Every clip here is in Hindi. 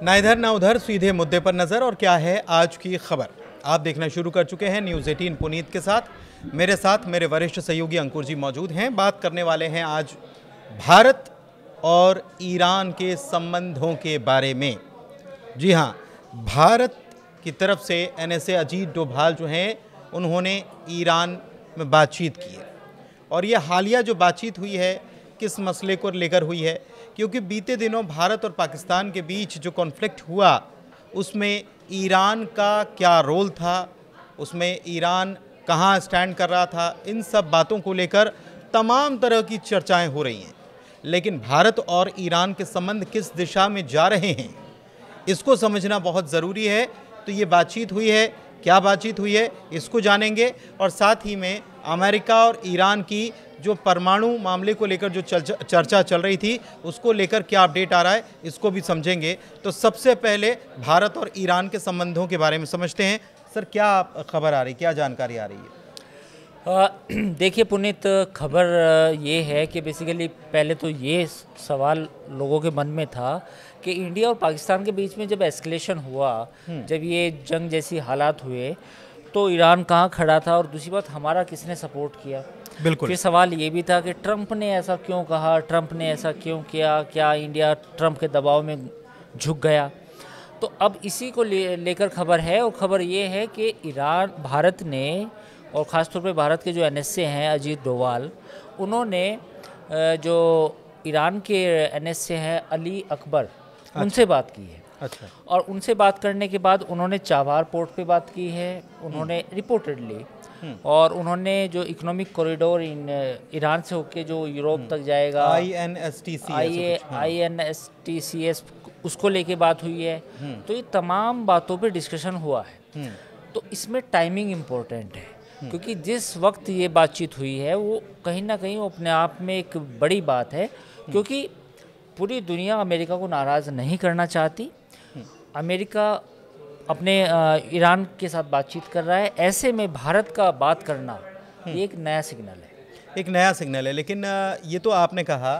ना इधर ना उधर, सीधे मुद्दे पर नजर। और क्या है आज की खबर, आप देखना शुरू कर चुके हैं न्यूज़ 18 पुनीत के साथ। मेरे साथ मेरे वरिष्ठ सहयोगी अंकुर जी मौजूद हैं। बात करने वाले हैं आज भारत और ईरान के संबंधों के बारे में। जी हाँ, भारत की तरफ से NSA अजीत डोभाल जो हैं उन्होंने ईरान में बातचीत की है। और ये हालिया जो बातचीत हुई है किस मसले को लेकर हुई है, क्योंकि बीते दिनों भारत और पाकिस्तान के बीच जो कॉन्फ्लिक्ट हुआ उसमें ईरान का क्या रोल था, उसमें ईरान कहाँ स्टैंड कर रहा था, इन सब बातों को लेकर तमाम तरह की चर्चाएं हो रही हैं। लेकिन भारत और ईरान के संबंध किस दिशा में जा रहे हैं इसको समझना बहुत ज़रूरी है। तो ये बातचीत हुई है, क्या बातचीत हुई है इसको जानेंगे, और साथ ही में अमेरिका और ईरान की जो परमाणु मामले को लेकर जो चर्चा चल रही थी उसको लेकर क्या अपडेट आ रहा है इसको भी समझेंगे। तो सबसे पहले भारत और ईरान के संबंधों के बारे में समझते हैं। सर, क्या खबर आ रही, क्या जानकारी आ रही है? देखिए पुनीत, खबर ये है कि बेसिकली पहले तो ये सवाल लोगों के मन में था कि इंडिया और पाकिस्तान के बीच में जब एस्केलेशन हुआ, जब ये जंग जैसी हालात हुए, तो ईरान कहाँ खड़ा था और दूसरी बात हमारा किसने सपोर्ट किया। बिल्कुल। फिर सवाल ये भी था कि ट्रंप ने ऐसा क्यों कहा, ट्रंप ने ऐसा क्यों किया, क्या इंडिया ट्रंप के दबाव में झुक गया। तो अब इसी को लेकर खबर है, और खबर ये है कि ईरान, भारत ने, और ख़ासतौर पे भारत के जो NSA हैं अजीत डोभाल, उन्होंने जो ईरान के NSA हैं अली अकबर, उनसे बात की है। अच्छा। और उनसे बात करने के बाद उन्होंने चाबार पोर्ट पे बात की है, उन्होंने रिपोर्टेडली, और उन्होंने जो इकोनॉमिक कॉरिडोर ईरान से होके जो यूरोप तक जाएगा, INSTCS, उसको लेके बात हुई है। तो ये तमाम बातों पे डिस्कशन हुआ है। तो इसमें टाइमिंग इम्पोर्टेंट है, क्योंकि जिस वक्त ये बातचीत हुई है वो कहीं ना कहीं वो अपने आप में एक बड़ी बात है, क्योंकि पूरी दुनिया अमेरिका को नाराज़ नहीं करना चाहती। अमेरिका अपने ईरान के साथ बातचीत कर रहा है, ऐसे में भारत का बात करना ये एक नया सिग्नल है, एक नया सिग्नल है। लेकिन ये तो आपने कहा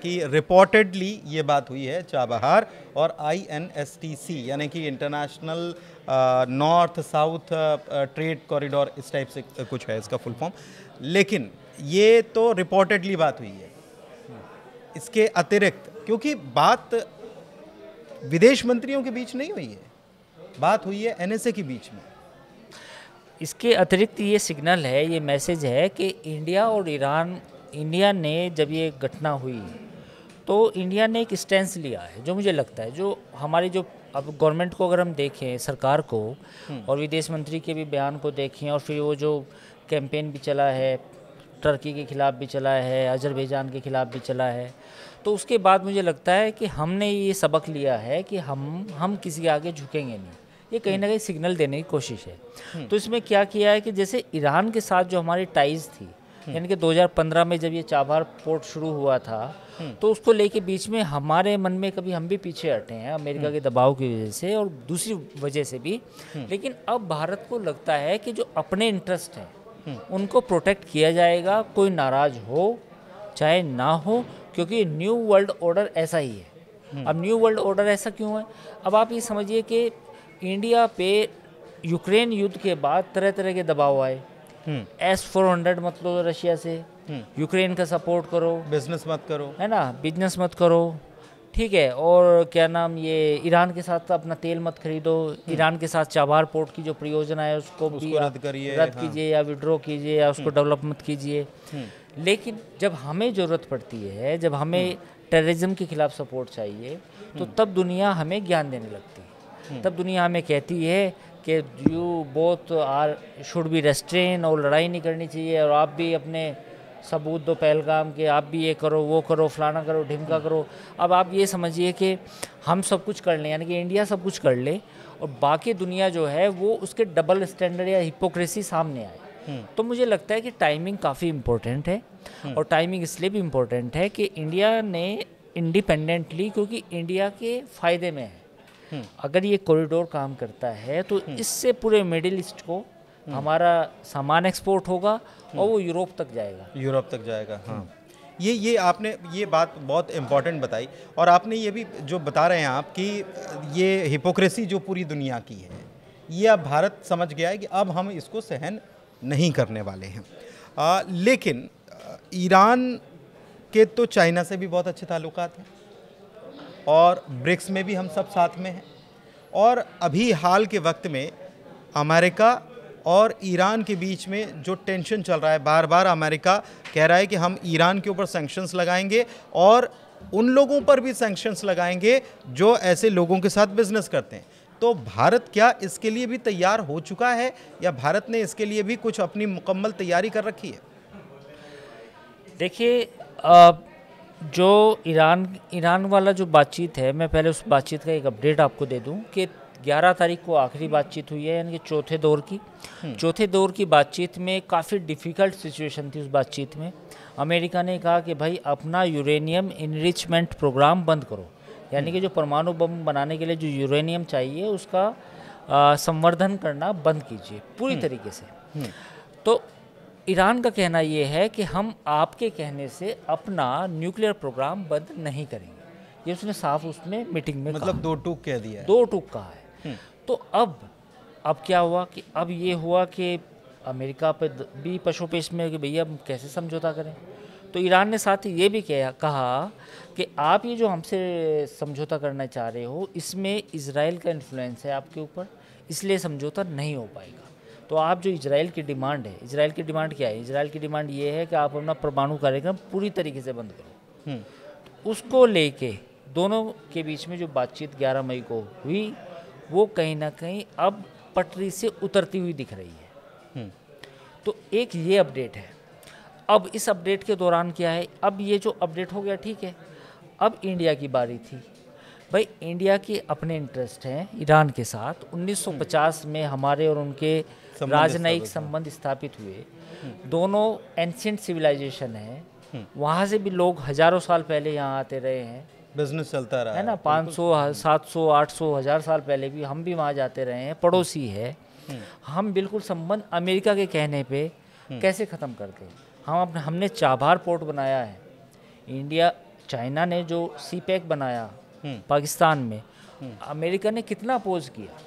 कि रिपोर्टेडली ये बात हुई है चाबहार और INSTC यानी कि international north south trade corridor, इस टाइप से कुछ है इसका फुल फॉर्म। लेकिन ये तो रिपोर्टेडली बात हुई है। इसके अतिरिक्त, क्योंकि बात विदेश मंत्रियों के बीच नहीं हुई है, बात हुई है NSA के बीच में। इसके अतिरिक्त ये सिग्नल है, ये मैसेज है कि इंडिया और ईरान, इंडिया ने जब ये घटना हुई तो इंडिया ने एक स्टैंस लिया है, जो मुझे लगता है, जो हमारी जो अब गवर्नमेंट को अगर हम देखें, सरकार को, और विदेश मंत्री के भी बयान को देखें, और फिर वो जो कैंपेन भी चला है, टर्की के ख़िलाफ़ भी चला है, अजरबैजान के ख़िलाफ़ भी चला है, तो उसके बाद मुझे लगता है कि हमने ये सबक लिया है कि हम किसी के आगे झुकेंगे नहीं। ये कहीं ना कहीं सिग्नल देने की कोशिश है। तो इसमें क्या किया है कि जैसे ईरान के साथ जो हमारी टाइज़ थी, यानी कि 2015 में जब ये चाबहार पोर्ट शुरू हुआ था, तो उसको लेके बीच में हमारे मन में कभी हम भी पीछे हटे हैं अमेरिका के दबाव की वजह से और दूसरी वजह से भी। लेकिन अब भारत को लगता है कि जो अपने इंटरेस्ट हैं उनको प्रोटेक्ट किया जाएगा, कोई नाराज़ हो चाहे ना हो, क्योंकि न्यू वर्ल्ड ऑर्डर ऐसा ही है। अब न्यू वर्ल्ड ऑर्डर ऐसा क्यों है? अब आप ये समझिए कि इंडिया पे यूक्रेन युद्ध के बाद तरह तरह के दबाव आए। S-400 मत लो रशिया से, यूक्रेन का सपोर्ट करो, बिजनेस मत करो, है ना, बिजनेस मत करो, ठीक है, और क्या नाम, ये ईरान के साथ अपना तेल मत खरीदो, ईरान के साथ चाबहार पोर्ट की जो परियोजना है उसको भी रद्द कीजिए या विड्रॉ कीजिए या उसको डेवलप मत कीजिए। लेकिन जब हमें ज़रूरत पड़ती है, जब हमें टेररिज्म के खिलाफ सपोर्ट चाहिए, तो तब दुनिया हमें ज्ञान देने लगती है। तब दुनिया हमें कहती है कि you both are should be restrain, और लड़ाई नहीं करनी चाहिए, और आप भी अपने सबूत दो पहलगाम के, आप भी ये करो, वो करो, फलाना करो, ढिमका करो। अब आप ये समझिए कि हम सब कुछ कर लें, यानी कि इंडिया सब कुछ कर ले, और बाकी दुनिया जो है वो उसके डबल स्टैंडर्ड या हिपोक्रेसी सामने आए। तो मुझे लगता है कि टाइमिंग काफ़ी इम्पोर्टेंट है, और टाइमिंग इसलिए भी इम्पोर्टेंट है कि इंडिया ने इंडिपेंडेंटली, क्योंकि इंडिया के फ़ायदे में है, अगर ये कॉरिडोर काम करता है तो इससे पूरे मिडिल ईस्ट को हमारा सामान एक्सपोर्ट होगा और वो यूरोप तक जाएगा। हाँ। ये आपने ये बात बहुत इम्पॉर्टेंट बताई, और आपने ये भी जो बता रहे हैं आप कि ये हिपोक्रेसी जो पूरी दुनिया की है, ये अब भारत समझ गया है कि अब हम इसको सहन नहीं करने वाले हैं। लेकिन ईरान के तो चाइना से भी बहुत अच्छे ताल्लुकात हैं, और ब्रिक्स में भी हम सब साथ में हैं, और अभी हाल के वक्त में अमेरिका और ईरान के बीच में जो टेंशन चल रहा है, बार बार अमेरिका कह रहा है कि हम ईरान के ऊपर सैंक्शंस लगाएंगे और उन लोगों पर भी सैंक्शंस लगाएंगे जो ऐसे लोगों के साथ बिजनेस करते हैं। तो भारत क्या इसके लिए भी तैयार हो चुका है, या भारत ने इसके लिए भी कुछ अपनी मुकम्मल तैयारी कर रखी है? देखिए, जो ईरान वाला जो बातचीत है, मैं पहले उस बातचीत का एक अपडेट आपको दे दूं कि 11 तारीख को आखिरी बातचीत हुई है, यानी कि चौथे दौर की बातचीत में काफ़ी डिफ़िकल्ट सिचुएशन थी। उस बातचीत में अमेरिका ने कहा कि भाई अपना यूरेनियम इनरिचमेंट प्रोग्राम बंद करो, यानी कि जो परमाणु बम बनाने के लिए जो यूरेनियम चाहिए उसका संवर्धन करना बंद कीजिए पूरी तरीके से। तो ईरान का कहना ये है कि हम आपके कहने से अपना न्यूक्लियर प्रोग्राम बंद नहीं करेंगे, ये उसने साफ उसमें मीटिंग में मतलब दो टूक कह दिया है। दो टूक कहा है। तो अब क्या हुआ कि अब ये हुआ कि अमेरिका पे भी पशोपेश में कि भैया हम कैसे समझौता करें। तो ईरान ने साथ ही ये भी कहा कि आप ये जो हमसे समझौता करना चाह रहे हो, इसमें इजराइल का इन्फ्लुएंस है आपके ऊपर, इसलिए समझौता नहीं हो पाएगा। तो आप जो इजराइल की डिमांड है, इजराइल की डिमांड क्या है? इजराइल की डिमांड ये है कि आप अपना परमाणु कार्यक्रम पूरी तरीके से बंद करो। तो उसको लेके दोनों के बीच में जो बातचीत 11 मई को हुई, वो कहीं ना कहीं अब पटरी से उतरती हुई दिख रही है। तो एक ये अपडेट है। अब इस अपडेट के दौरान क्या है, अब ये जो अपडेट हो गया ठीक है, अब इंडिया की बारी थी। भाई इंडिया के अपने इंटरेस्ट हैं ईरान के साथ। 1950 में हमारे और उनके राजनयिक संबंध स्थापित हुए। दोनों एंशिएंट सिविलाइजेशन है, वहाँ से भी लोग हजारों साल पहले यहाँ आते रहे हैं, बिजनेस चलता रहा है ना। 500, 700, 800, 1000 साल पहले भी हम भी वहाँ जाते रहे हैं, पड़ोसी है। हम बिल्कुल संबंध अमेरिका के कहने पे कैसे ख़त्म कर दें? हमने चाबहार पोर्ट बनाया है। इंडिया चाइना ने जो सीपैक बनाया पाकिस्तान में, अमेरिका ने कितना अपोज किया?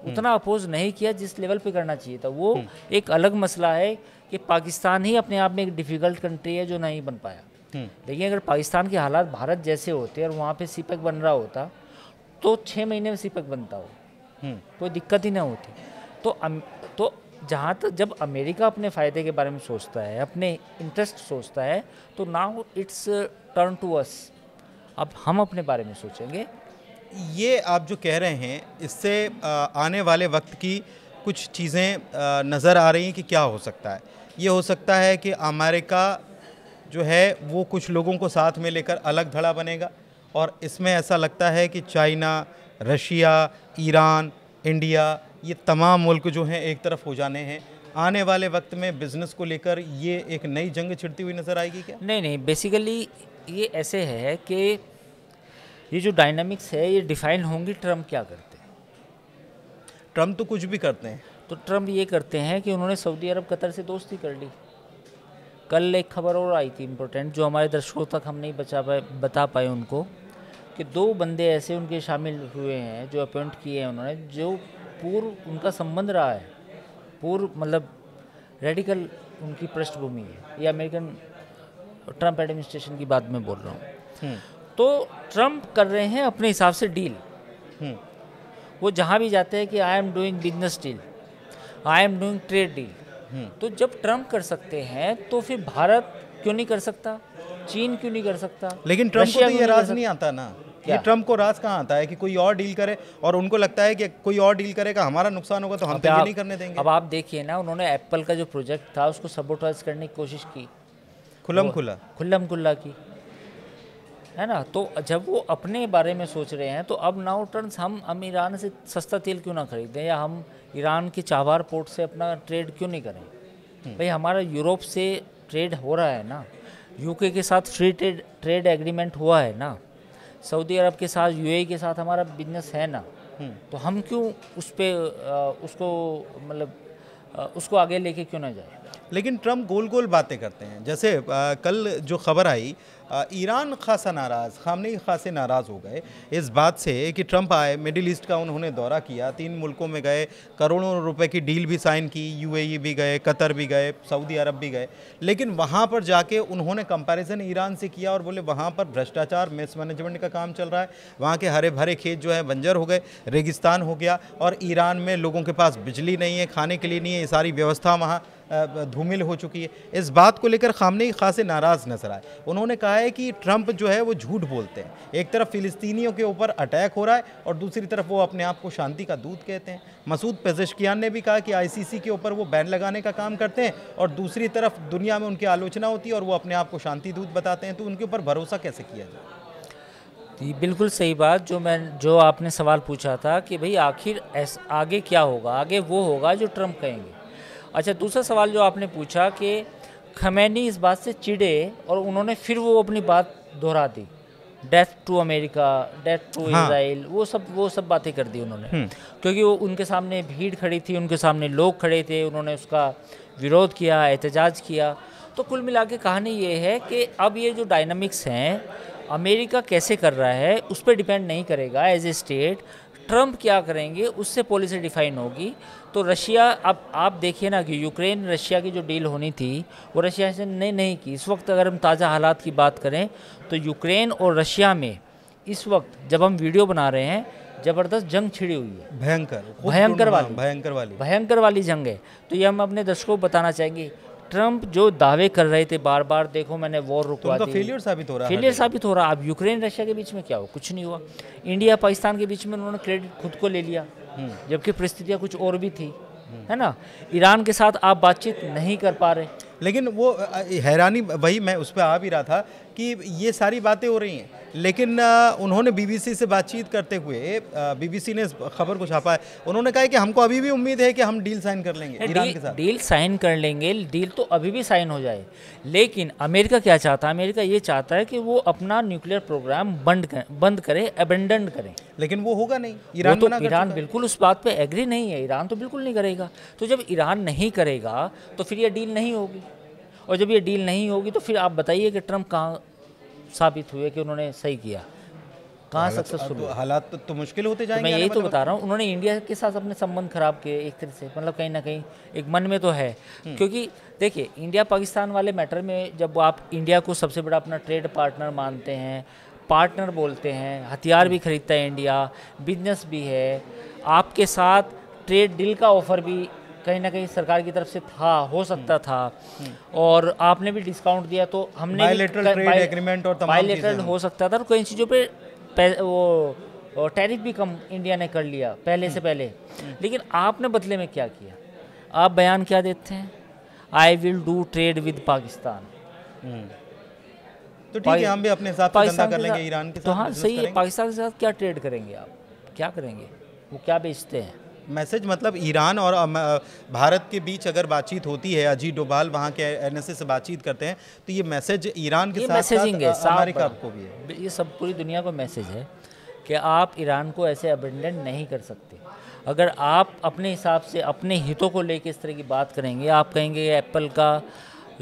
उतना अपोज नहीं किया जिस लेवल पे करना चाहिए था। वो एक अलग मसला है कि पाकिस्तान ही अपने आप में एक डिफ़िकल्ट कंट्री है जो नहीं बन पाया। लेकिन अगर पाकिस्तान के हालात भारत जैसे होते और वहाँ पे सीपैक बन रहा होता तो 6 महीने में सीपैक बनता हो, कोई दिक्कत ही ना होती। तो जहाँ तक जब अमेरिका अपने फ़ायदे के बारे में सोचता है, अपने इंटरेस्ट सोचता है, तो now it's turn to us. अब हम अपने बारे में सोचेंगे। ये आप जो कह रहे हैं, इससे आने वाले वक्त की कुछ चीज़ें नज़र आ रही हैं कि क्या हो सकता है। ये हो सकता है कि अमेरिका जो है वो कुछ लोगों को साथ में लेकर अलग धड़ा बनेगा, और इसमें ऐसा लगता है कि चाइना, रशिया, ईरान, इंडिया, ये तमाम मुल्क जो हैं एक तरफ हो जाने हैं। आने वाले वक्त में बिज़नेस को लेकर ये एक नई जंग छिड़ती हुई नज़र आएगी क्या? नहीं, बेसिकली ये ऐसे है कि ये जो डायनामिक्स है ये डिफ़ाइन होंगी ट्रम्प क्या करते हैं। ट्रम्प तो कुछ भी करते हैं। तो ट्रम्प ये करते हैं कि उन्होंने सऊदी अरब कतर से दोस्ती कर ली। कल एक खबर और आई थी इम्पोर्टेंट, जो हमारे दर्शकों तक हम नहीं बता पाए उनको, कि 2 बंदे ऐसे उनके शामिल हुए हैं जो अपॉइंट किए हैं उन्होंने, जो पूर्व उनका संबंध रहा है, पूर्व मतलब रेडिकल उनकी पृष्ठभूमि है। ये अमेरिकन ट्रम्प एडमिनिस्ट्रेशन की बात मैं बोल रहा हूँ। तो ट्रम्प कर रहे हैं अपने हिसाब से डील। वो जहाँ भी जाते हैं कि I am doing business deal, I am doing trade deal. तो जब ट्रम्प कर सकते हैं तो फिर भारत क्यों नहीं कर सकता? चीन क्यों नहीं कर सकता? लेकिन ट्रम्प को तो ये राज नहीं आता ना। ये ट्रम्प को राज कहाँ आता है कि कोई और डील करे, और उनको लगता है कि कोई और डील करेगा हमारा नुकसान होगा तो हम तो ये नहीं करने देंगे। अब आप देखिए ना, उन्होंने एप्पल का जो प्रोजेक्ट था उसको सबोटाइज करने की कोशिश की, खुल्लम खुल्ला की, है ना। तो जब वो अपने बारे में सोच रहे हैं तो अब नाउ टर्न्स हम ईरान से सस्ता तेल क्यों ना खरीदें, या हम ईरान के चाबहार पोर्ट से अपना ट्रेड क्यों नहीं करें? भाई हमारा यूरोप से ट्रेड हो रहा है ना, यूके के साथ फ्री ट्रेड एग्रीमेंट हुआ है ना, सऊदी अरब के साथ, यूएई के साथ हमारा बिजनेस है ना। तो हम क्यों उसको आगे लेके क्यों ना जाए? लेकिन ट्रम्प गोल गोल बातें करते हैं। जैसे कल जो खबर आई, ईरान खासा नाराज़, खामनेई खासे नाराज़ हो गए इस बात से कि ट्रम्प आए, मिडिल ईस्ट का उन्होंने दौरा किया, 3 मुल्कों में गए, करोड़ों रुपए की डील भी साइन की, यूएई भी गए, कतर भी गए, सऊदी अरब भी गए, लेकिन वहाँ पर जाके उन्होंने कंपैरिजन ईरान से किया और बोले वहाँ पर भ्रष्टाचार, मिसमैनेजमेंट का काम चल रहा है, वहाँ के हरे भरे खेत जो है बंजर हो गए, रेगिस्तान हो गया, और ईरान में लोगों के पास बिजली नहीं है, खाने के लिए नहीं है, ये सारी व्यवस्था वहाँ धूमिल हो चुकी है। इस बात को लेकर खामनेई खासे नाराज़ नजर आए। उन्होंने कहा है कि ट्रम्प जो है वो झूठ बोलते हैं, एक तरफ फिलिस्तीनियों के ऊपर अटैक हो रहा है और दूसरी तरफ वो अपने आप को शांति का दूत कहते हैं। मसूद पेज़ेश्कियान ने भी कहा कि आईसीसी के ऊपर वो बैन लगाने का काम करते हैं और दूसरी तरफ दुनिया में उनकी आलोचना होती है और वो अपने आप को शांति दूत बताते हैं, तो उनके ऊपर भरोसा कैसे किया जाए? ये बिल्कुल सही बात जो आपने सवाल पूछा था कि भाई आखिर आगे क्या होगा, आगे वो होगा जो ट्रम्प कहेंगे। अच्छा, दूसरा सवाल जो आपने पूछा कि खमैनी इस बात से चिढ़े और उन्होंने फिर वो अपनी बात दोहरा दी, death to America, death to Israel, वो सब बातें कर दी उन्होंने, क्योंकि वो उनके सामने भीड़ खड़ी थी, उनके सामने लोग खड़े थे, उन्होंने उसका विरोध किया, एहतजाज किया। तो कुल मिला के कहानी ये है कि अब ये जो डायनामिक्स हैं, अमेरिका कैसे कर रहा है उस पर डिपेंड नहीं करेगा एज ए स्टेट, ट्रम्प क्या करेंगे उससे पॉलिसी डिफाइन होगी। तो रशिया, अब आप देखिए ना कि यूक्रेन रशिया की जो डील होनी थी वो रशिया से नहीं की। इस वक्त अगर हम ताज़ा हालात की बात करें तो यूक्रेन और रशिया में इस वक्त जब हम वीडियो बना रहे हैं ज़बरदस्त जंग छिड़ी हुई है, भयंकर वाली जंग है। तो ये हम अपने दर्शकों को बताना चाहेंगे, ट्रम्प जो दावे कर रहे थे बार बार, देखो मैंने वॉर रुकवा दी, फेलियर साबित हो रहा है। अब यूक्रेन रशिया के बीच में क्या हो, कुछ नहीं हुआ। इंडिया पाकिस्तान के बीच में उन्होंने क्रेडिट खुद को ले लिया, जबकि परिस्थितियाँ कुछ और भी थी, है ना। ईरान के साथ आप बातचीत नहीं कर पा रहे, लेकिन वो हैरानी, वही मैं उस पर आ भी रहा था कि ये सारी बातें हो रही हैं, लेकिन उन्होंने बीबीसी से बातचीत करते हुए, बीबीसी ने इस खबर को छापा है, उन्होंने कहा है कि हमको अभी भी उम्मीद है कि हम डील साइन कर लेंगे ईरान के साथ। डील साइन कर लेंगे, डील तो अभी भी साइन हो जाए, लेकिन अमेरिका क्या चाहता है? अमेरिका ये चाहता है कि वो अपना न्यूक्लियर प्रोग्राम बंद करे, अबेंडन करें। लेकिन वो होगा नहीं, ईरान बिल्कुल उस बात पे एग्री नहीं है, ईरान तो बिल्कुल नहीं करेगा। तो जब ईरान नहीं करेगा तो फिर ये डील नहीं होगी, और जब ये डील नहीं होगी तो फिर आप बताइए कि ट्रम्प कहाँ साबित हुए कि उन्होंने सही किया, कहाँ सक्सेसफुल हुए? हालात तो मुश्किल होते जाएंगे। मैं यही तो बता रहा हूँ, उन्होंने इंडिया के साथ अपने संबंध खराब किए एक तरह से, मतलब कहीं ना कहीं एक मन में तो है। क्योंकि देखिए, इंडिया पाकिस्तान वाले मैटर में जब आप इंडिया को सबसे बड़ा अपना ट्रेड पार्टनर मानते हैं, पार्टनर बोलते हैं, हथियार भी खरीदता है इंडिया, बिजनेस भी है, आपके साथ ट्रेड डील का ऑफर भी कहीं ना कहीं सरकार की तरफ से हो सकता था, और आपने भी डिस्काउंट दिया, तो हमने बायलैटरल ट्रेड एग्रीमेंट और तमाम बायलैटरल हो सकता था, तो कई चीज़ों पे वो टैरिफ भी कम इंडिया ने कर लिया पहले से पहले। लेकिन आपने बदले में क्या किया? आप बयान क्या देते हैं? I will do trade with Pakistan. तो ठीक है, हम भी अपने हिसाब से धंधा कर लेंगे ईरान के साथ। तो हाँ सही है, पाकिस्तान के साथ क्या ट्रेड करेंगे आप, क्या करेंगे, वो क्या बेचते हैं? मैसेज मतलब ईरान और भारत के बीच अगर बातचीत होती है, अजीत डोभाल वहाँ के एनएसए से बातचीत करते हैं, तो ये मैसेज ईरान के साथ अमेरिका को भी है, ये सब पूरी दुनिया को मैसेज है कि आप ईरान को ऐसे अबेंडन नहीं कर सकते। अगर आप अपने हिसाब से अपने हितों को लेकर इस तरह की बात करेंगे, आप कहेंगे एप्पल का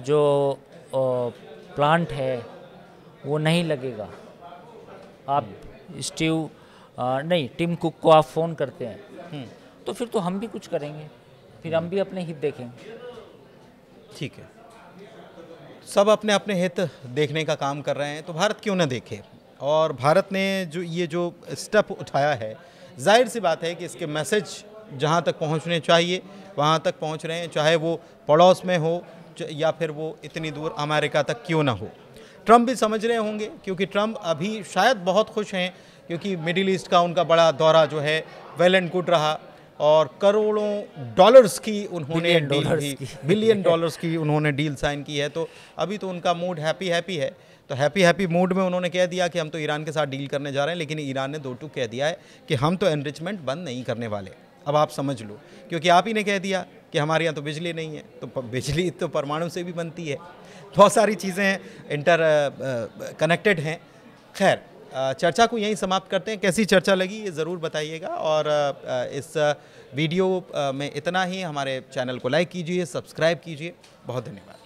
जो प्लांट है वो नहीं लगेगा, आप टिम कुक को आप फ़ोन करते हैं, तो फिर तो हम भी कुछ करेंगे, फिर हम भी अपने हित देखेंगे। ठीक है, सब अपने अपने हित देखने का काम कर रहे हैं, तो भारत क्यों ना देखे। और भारत ने जो स्टेप उठाया है, जाहिर सी बात है कि इसके मैसेज जहाँ तक पहुँचने चाहिए वहाँ तक पहुँच रहे हैं, चाहे वो पड़ोस में हो या फिर वो इतनी दूर अमेरिका तक क्यों ना हो। ट्रम्प भी समझ रहे होंगे, क्योंकि ट्रम्प अभी शायद बहुत खुश हैं, क्योंकि मिडिल ईस्ट का उनका बड़ा दौरा जो है वेल एंड गुड रहा, और करोड़ों डॉलर्स की उन्होंने बिलियन डॉलर्स की उन्होंने डील साइन की है। तो अभी तो उनका मूड हैप्पी है। तो हैप्पी मूड में उन्होंने कह दिया कि हम तो ईरान के साथ डील करने जा रहे हैं, लेकिन ईरान ने दो टूक कह दिया है कि हम तो एनरिचमेंट बंद नहीं करने वाले। अब आप समझ लो, क्योंकि आप ही ने कह दिया कि हमारे यहाँ तो बिजली नहीं है, तो बिजली तो परमाणु से भी बनती है, बहुत सारी चीज़ें इंटर कनेक्टेड हैं। खैर, चर्चा को यहीं समाप्त करते हैं। कैसी चर्चा लगी ये ज़रूर बताइएगा, और इस वीडियो में इतना ही। हमारे चैनल को लाइक कीजिए, सब्सक्राइब कीजिए। बहुत धन्यवाद।